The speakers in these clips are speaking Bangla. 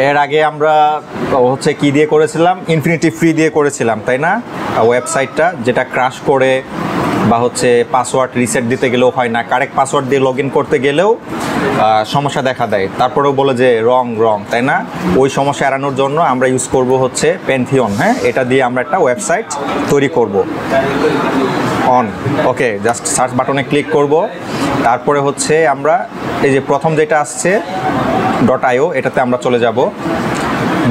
এর আগে আমরা হচ্ছে কি দিয়ে করেছিলাম, ইনফিনিটি ফ্রি দিয়ে করেছিলাম, তাই না? ওয়েবসাইটটা যেটা ক্র্যাশ করে বা হচ্ছে পাসওয়ার্ড রিসেট দিতে গেলেও হয় না, কারেক্ট পাসওয়ার্ড দিয়ে লগ ইন করতে গেলেও সমস্যা দেখা দেয়, তারপরেও বলে যে রং, তাই না? ওই সমস্যা এড়ানোর জন্য আমরা ইউজ করব হচ্ছে প্যান্থিয়ন। হ্যাঁ, এটা দিয়ে আমরা একটা ওয়েবসাইট তৈরি করব। অন, ওকে, জাস্ট সার্চ বাটনে ক্লিক করব। তারপরে হচ্ছে আমরা এই যে প্রথম যেটা আসছে .io, এটাতে আমরা চলে যাব।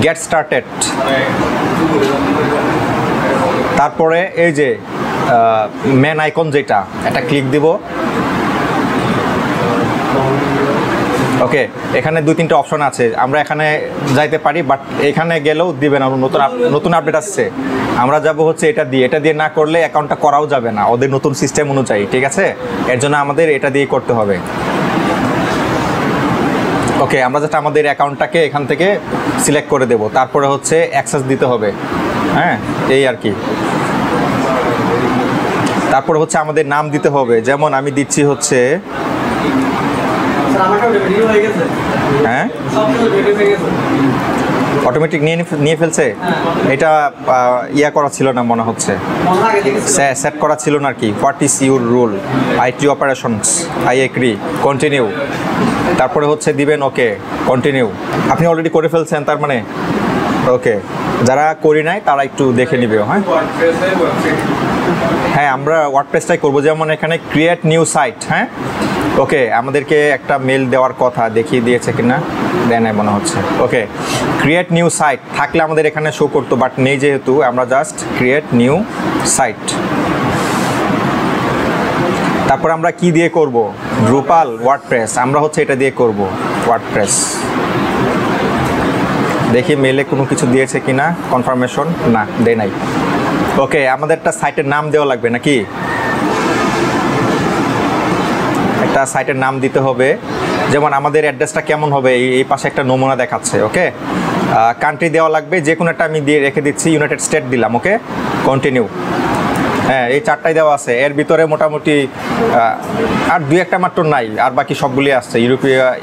গেট স্টার্টেড, তারপরে এই যে মেন আইকন যেটা, এটা ক্লিক দিব। ওকে, এখানে 2-3টা অপশন আছে, আমরা এখানে যাইতে পারি, বাট এখানে গেলেও দিবে না, নতুন আপডেট আসছে। আমরা যাব হচ্ছে এটা দিয়ে না করলে অ্যাকাউন্টটা করাও যাবে না ওদের নতুন সিস্টেম অনুযায়ী, ঠিক আছে? এর জন্য আমাদের এটা দিয়ে করতে হবে। ওকে, আমরা যেটা আমাদের অ্যাকাউন্টটাকে এখান থেকে সিলেক্ট করে দেব, তারপরে হচ্ছে অ্যাক্সেস দিতে হবে। হ্যাঁ, এই আর কি। তারপর হচ্ছে আমাদের নাম দিতে হবে, যেমন আমি দিচ্ছি হচ্ছে, হ্যাঁ অটোমেটিক নিয়ে ফেলছে। এটা ইয়া করা ছিল না মনে হচ্ছে, সেট করা ছিল না আর কি। What is your rule, IT operations, I agree, continue. তারপরে হচ্ছে দিবেন ওকে, কন্টিনিউ। আপনি অলরেডি করে ফেলছেন তার মানে, ওকে। যারা করি নাই তারা একটু দেখে নিবে। হ্যাঁ, আমরা ওয়ার্ডপ্রেসটাই করবো। যেমন এখানে ক্রিয়েট নিউ সাইট, হ্যাঁ ওকে, আমাদেরকে একটা মেল দেওয়ার কথা, দেখিয়ে দিয়েছে কিনা, দেয় নাই মনে হচ্ছে। ওকে, ক্রিয়েট নিউ সাইট থাকলে আমাদের এখানে শো করতো, বাট নেই যেহেতু আমরা জাস্ট ক্রিয়েট নিউ সাইট। তারপর আমরা কি দিয়ে করব, ড্রুপাল, ওয়ার্ডপ্রেস, আমরা হচ্ছে এটা দিয়ে করব, ওয়ার্ডপ্রেস। দেখি মেলে কোনো কিছু দিয়েছে কিনা, কনফার্মেশন, না দেয় নাই। ওকে, আমাদের একটা সাইটের নাম দেওয়া লাগবে নাকি, একটা সাইটের নাম দিতে হবে। যেমন আমাদের অ্যাড্রেসটা কেমন হবে, এই পাশে একটা নমুনা দেখাচ্ছে। ওকে, কান্ট্রি দেওয়া লাগবে, যে কোনো একটা আমি দিয়ে রেখে দিচ্ছি, ইউনাইটেড স্টেট দিলাম। ওকে, কন্টিনিউ। হ্যাঁ, এই 4টাই দেওয়া আছে, এর ভিতরে মোটামুটি আর 2-1টা মাত্র নাই, আর বাকি সবগুলি আসছে।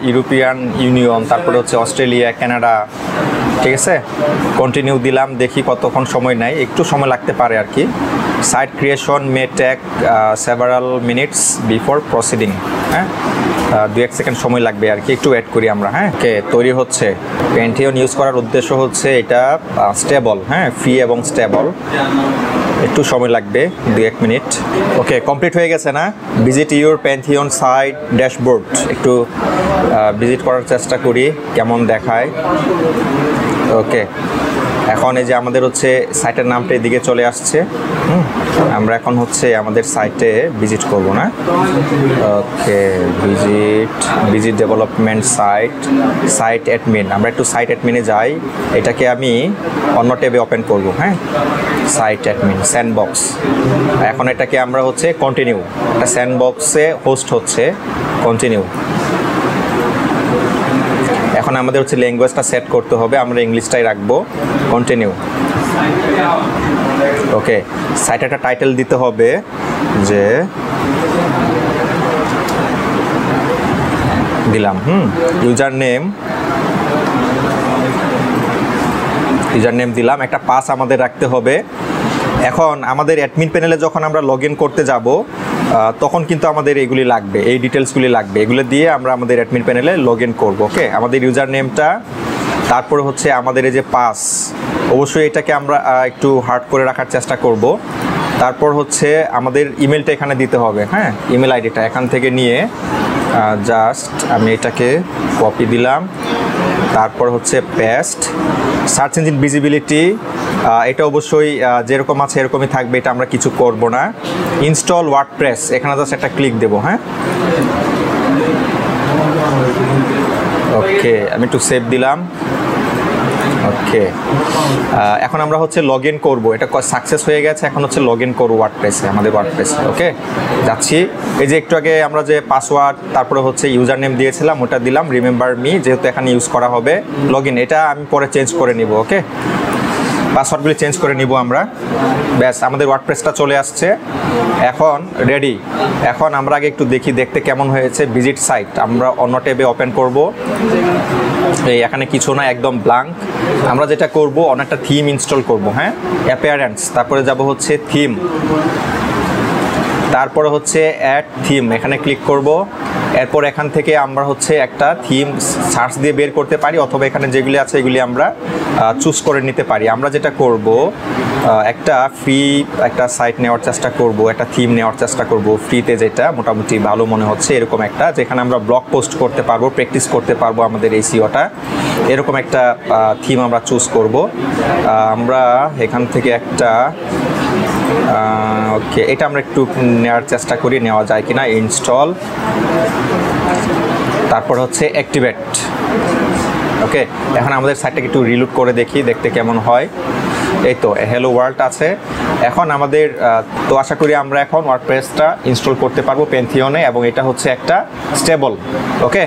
ইউরোপিয়ান ইউনিয়ন, তারপরে হচ্ছে অস্ট্রেলিয়া, কানাডা, ঠিক আছে। কন্টিনিউ দিলাম, দেখি কতক্ষণ সময় নেয়, একটু সময় লাগতে পারে আর কি। Site creation may take several minutes before proceeding. হ্যাঁ, 2-1 সেকেন্ড সময় লাগবে আর কি, একটু ওয়েট করি আমরা। হ্যাঁ, ওকে, তৈরি হচ্ছে। প্যান্থিয়ন ইউজ করার উদ্দেশ্য হচ্ছে এটা স্টেবল, হ্যাঁ, ফ্রি এবং স্টেবল। একটু সময় লাগবে, 2-1 মিনিট। ওকে, কমপ্লিট হয়ে গেছে না? Visit your Pantheon site dashboard, একটু ভিজিট করার চেষ্টা করি কেমন দেখায়। ওকে, এখন এই যে আমাদের হচ্ছে সাইটের নামটা এদিকে চলে আসছে। আমরা এখন হচ্ছে আমাদের সাইটে ভিজিট করব না। ওকে, ভিজিট ডেভেলপমেন্ট সাইট অ্যাডমিন, আমরা একটু সাইট অ্যাডমিনে যাই। এটাকে আমি অন্য ট্যাবে ওপেন করব। হ্যাঁ, সাইট অ্যাডমিন, স্যান্ডবক্স। এখন এটাকে আমরা হচ্ছে কন্টিনিউ, একটা স্যান্ডবক্সে হোস্ট হচ্ছে, কন্টিনিউ। এখন আমাদের হচ্ছে ল্যাঙ্গুয়েজটা সেট করতে হবে, আমরা ইংলিশটাই রাখবো, কন্টিনিউ। ওকে, সাইটে একটা টাইটেল দিতে হবে, যে দিলাম ইউজার নেম দিলাম, একটা পাস আমাদের রাখতে হবে। এখন আমাদের অ্যাডমিন প্যানেলে যখন আমরা লগ ইন করতে যাব, তখন কিন্তু আমাদের এগুলি লাগবে, এই ডিটেলসগুলি লাগবে, এগুলো দিয়ে আমরা আমাদের অ্যাডমিন প্যানেলে লগ ইন করবো। ওকে, আমাদের ইউজার নেমটা, তারপরে হচ্ছে আমাদের এই যে পাস, অবশ্যই এটাকে আমরা একটু হার্ড করে রাখার চেষ্টা করব। তারপর হচ্ছে আমাদের ইমেলটা এখানে দিতে হবে। হ্যাঁ, ইমেল আইডিটা এখান থেকে নিয়ে জাস্ট আমি এটাকে কপি দিলাম, তারপর হচ্ছে পেস্ট। সার্চ ইঞ্জিন ভিজিবিলিটি, এটা অবশ্যই যেরকম আছে এরকমই থাকবে, এটা আমরা কিছু করব না। ইনস্টল ওয়ার্ডপ্রেস, এখানে জাস্ট একটা ক্লিক দেবো। হ্যাঁ, ওকে, আমি একটু সেভ দিলাম। ওকে, এখন আমরা হচ্ছে লগ ইন করবো, এটা সাকসেস হয়ে গেছে। এখন হচ্ছে লগ ইন করবো ওয়ার্ডপ্রেসে, আমাদের ওয়ার্ডপ্রেসে। ওকে, যাচ্ছি। এই যে একটু আগে আমরা যে পাসওয়ার্ড, তারপরে হচ্ছে ইউজার নেম দিয়েছিলাম, ওটা দিলাম, রিমেম্বার মি, যেহেতু এখানে ইউজ করা হবে। লগ ইন, এটা আমি পরে চেঞ্জ করে নিব। ওকে, পাসওয়ার্ডগুলি চেঞ্জ করে নিব আমরা। ব্যাস, আমাদের ওয়ার্ডপ্রেসটা চলে আসছে। এখন রেডি। এখন আমরা আগে একটু দেখতে কেমন হয়েছে ভিজিট সাইট। আমরা অন্য ট্যাবে ওপেন করব। এই এখানে কিছু না, একদম ব্ল্যাঙ্ক। আমরা যেটা করব, অনেকটা থিম ইনস্টল করব। হ্যাঁ, অ্যাপিয়ারেন্স, তারপরে যাব হচ্ছে থিম, তারপরে হচ্ছে অ্যাড থিম, এখানে ক্লিক করব। এরপর এখান থেকে আমরা হচ্ছে একটা থিম সার্চ দিয়ে বের করতে পারি, অথবা এখানে যেগুলি আছে এগুলি আমরা চুজ করে নিতে পারি। আমরা যেটা করব, একটা ফ্রি একটা সাইট নেওয়ার চেষ্টা করব, একটা থিম নেওয়ার চেষ্টা করব ফ্রিতে, যেটা মোটামুটি ভালো মনে হচ্ছে এরকম একটা, যেখানে আমরা ব্লগ পোস্ট করতে পারবো, প্র্যাকটিস করতে পারবো আমাদের এসইওটা। এরকম একটা থিম আমরা চুজ করব। আমরা এখান থেকে একটা ওকে, এটা আমরা একটু নেওয়ার চেষ্টা করি, নেওয়া যায় কিনা। ইনস্টল, তারপর হচ্ছে অ্যাক্টিভেট। ওকে, এখন আমাদের সাইটটাকে একটু রিলোড করে দেখি, দেখতে কেমন হয়। এই তো হ্যালো ওয়ার্ল্ড আছে। এখন আমাদের তো আশা করি আমরা এখন ওয়ার্ডপ্রেসটা ইনস্টল করতে পারবো পেন্থিয়নে, এবং এটা হচ্ছে একটা স্টেবল। ওকে।